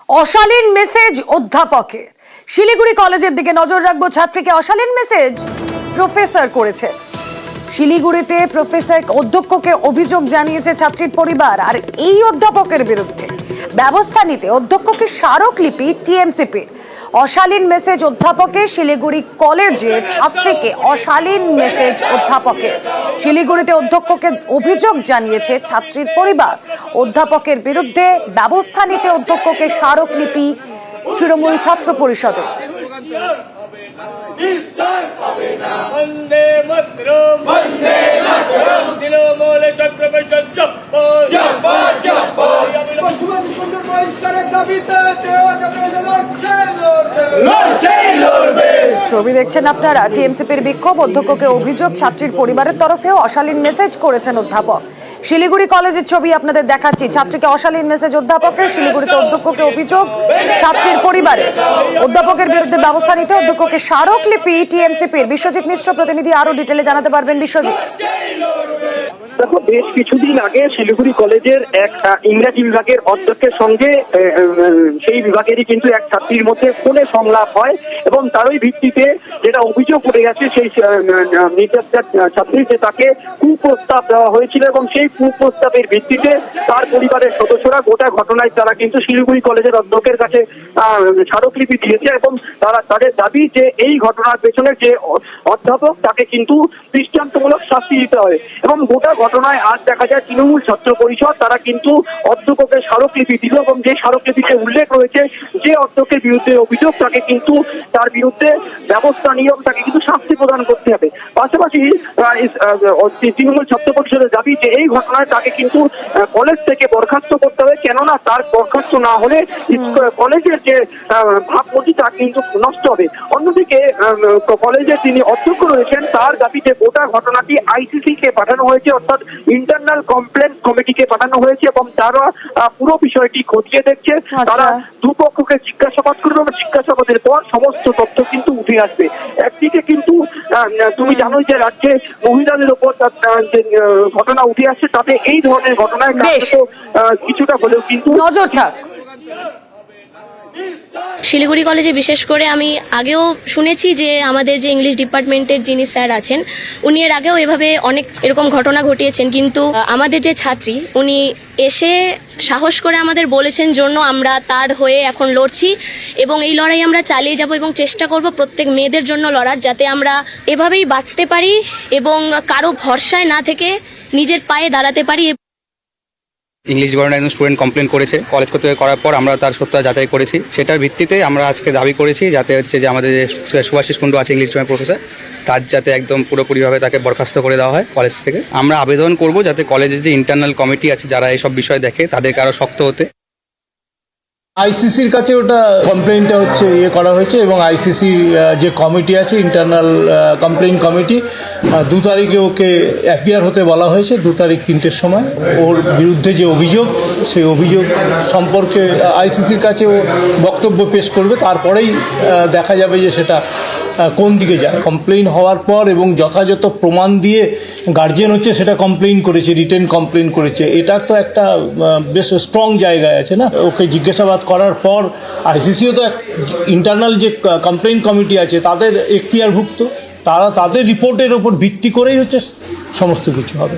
অশালীন মেসেজ অধ্যাপকের। শিলিগুড়ি কলেজের দিকে নজর রাখবো। ছাত্রীকে অশালীন মেসেজ প্রফেসর করেছে। শিলিগুড়িতে প্রফেসর অধ্যক্ষকে অভিযোগ জানিয়েছে ছাত্রীর পরিবার। আর এই অধ্যাপকের বিরুদ্ধে ব্যবস্থা নিতে অধ্যক্ষকে স্মারকলিপি টিএমসিপি। অশালীন মেসেজ অধ্যাপকের। শিলিগুড়ি কলেজে ছাত্রীকে অশালীন মেসেজ অধ্যাপকের। শিলিগুড়িতে অধ্যক্ষকে অভিযোগ জানিয়েছে ছাত্রীর পরিবার। অধ্যাপকের বিরুদ্ধে ব্যবস্থা নিতে অধ্যক্ষকে স্মারকলিপি তৃণমূল ছাত্র পরিষদে। ছবি দেখছেন আপনারা। টিএমসিপির বিক্ষোভ, অধ্যক্ষকে অভিযোগ, ছাত্রীর পরিবারের তরফেও অশালীন মেসেজ করেছেন অধ্যাপক। শিলিগুড়ি কলেজের ছবি আপনাদের দেখাচ্ছি। ছাত্রীকে অশালীন মেসেজ অধ্যাপকের। শিলিগুড়িতে অধ্যক্ষকে অভিযোগ ছাত্রীর পরিবারে। অধ্যাপকের বিরুদ্ধে ব্যবস্থা নিতে অধ্যক্ষকে স্মারকলিপি টিএমসিপির। বিশ্বজিৎ মিশ্র প্রতিনিধি আরো ডিটেলে জানাতে পারবেন। বিশ্বজিৎ, দেখো, বেশ কিছুদিন আগে শিলিগুড়ি কলেজের এক ইংরেজি বিভাগের অধ্যক্ষের সঙ্গে সেই বিভাগেরই কিন্তু এক ছাত্রীর মধ্যে ফোনে সংলাপ হয় এবং তারই ভিত্তিতে যেটা অভিযোগ উঠে গেছে সেই নির্যাতিত ছাত্রী যে তাকে কুপ্রস্তাব দেওয়া হয়েছিল এবং সেই কুপ্রস্তাবের ভিত্তিতে তার পরিবারের সদস্যরা গোটা ঘটনায় তারা কিন্তু শিলিগুড়ি কলেজের অধ্যক্ষের কাছে স্মারকলিপি দিয়েছে এবং তারা তাদের দাবি যে এই ঘটনার পেছনে যে অধ্যাপক তাকে কিন্তু দৃষ্টান্তমূলক শাস্তি দিতে হয়। এবং গোটা ঘটনায় আজ দেখা যায় তৃণমূল ছাত্র পরিষদ তারা কিন্তু অধ্যক্ষকে স্মারকলিপি দিল এবং যে স্মারকলিপিতে উল্লেখ রয়েছে যে অধ্যক্ষের বিরুদ্ধে অভিযোগ তাকে কিন্তু তার বিরুদ্ধে ব্যবস্থা নিয়ে তাকে কিন্তু শাস্তি প্রদান করতে হবে। পাশাপাশি তৃণমূল ছাত্র পরিষদের দাবি যে এই ঘটনায় তাকে কিন্তু কলেজ থেকে বরখাস্ত করতে হবে, কেননা তার বরখাস্ত না হলে কলেজের যে ভাবমূর্তি তা কিন্তু নষ্ট হবে। অন্যদিকে কলেজের যিনি অধ্যক্ষ রয়েছেন তার দাবিতে গোটা ঘটনাটি আইসিসি কে পাঠানো হয়েছে, অর্থাৎ ইন্টারনাল কমপ্লেন কমিটিকে পাঠানো হয়েছে এবং তারা পুরো বিষয়টি খতিয়ে দেখছে। তারা দুপক্ষকে জিজ্ঞাসাবাদ করবে এবং জিজ্ঞাসাবাদের পর সমস্ত তথ্য কিন্তু উঠে আসবে। একদিকে কিন্তু তুমি জানোই যে রাজ্যে মহিলাদের উপর যে ঘটনা উঠে আসছে তাতে এই ধরনের ঘটনায় কিছুটা হলেও কিন্তু নজর থাক। শিলিগুড়ি কলেজে বিশেষ করে আমি আগেও শুনেছি যে আমাদের যে ইংলিশ ডিপার্টমেন্টের যিনি স্যার আছেন উনি এর আগেও এভাবে অনেক এরকম ঘটনা ঘটিয়েছেন, কিন্তু আমাদের যে ছাত্রী উনি এসে সাহস করে আমাদের বলেছেন জন্য আমরা তার হয়ে এখন লড়ছি এবং এই লড়াই আমরা চালিয়ে যাব এবং চেষ্টা করব প্রত্যেক মেয়েদের জন্য লড়ার, যাতে আমরা এভাবেই বাঁচতে পারি এবং কারো ভরসায় না থেকে নিজের পায়ে দাঁড়াতে পারি। ইংলিশ ডিপার্টমেন্ট একজন স্টুডেন্ট কমপ্লেন করেছে, কলেজ কর্তৃপক্ষ করার পর আমরা তার সত্যতা যাচাই করেছি। সেটার ভিত্তিতে আমরা আজকে দাবি করেছি যাতে হচ্ছে যে আমাদের যে সুভাষিস কুণ্ডু আছে ইংলিশ ডিপার্টমেন্ট প্রফেসর, তার যাতে একদম পুরোপুরিভাবে তাকে বরখাস্ত করে দেওয়া হয় কলেজ থেকে। আমরা আবেদন করব যাতে কলেজের যে ইন্টারনাল কমিটি আছে যারা এইসব বিষয় দেখে তাদেরকে আরও শক্ত হতে। আইসিসির কাছে ওটা কমপ্লেইনটা হচ্ছে করা হয়েছে এবং আইসিসি যে কমিটি আছে ইন্টারনাল কমপ্লেইন কমিটি 2 তারিখে ওকে অ্যাপিয়ার হতে বলা হয়েছে। 2 তারিখ 3টের সময় ওর বিরুদ্ধে যে অভিযোগ সেই অভিযোগ সম্পর্কে আইসিসির কাছে ও বক্তব্য পেশ করবে, তারপরেই দেখা যাবে যে সেটা কোন দিকে যায়। কমপ্লেইন হওয়ার পর এবং যথাযথ প্রমাণ দিয়ে গার্জিয়ান হচ্ছে সেটা কমপ্লেইন করেছে, রিটেন কমপ্লেইন করেছে, এটা তো একটা বেশ স্ট্রং জায়গায় আছে না। ওকে জিজ্ঞাসাবাদ করার পর আইসিসিও তো ইন্টারনাল যে কমপ্লেইন কমিটি আছে তাদের এখতিয়ারভুক্ত, তারা তাদের রিপোর্টের ওপর ভিত্তি করেই হচ্ছে সমস্ত কিছু হবে।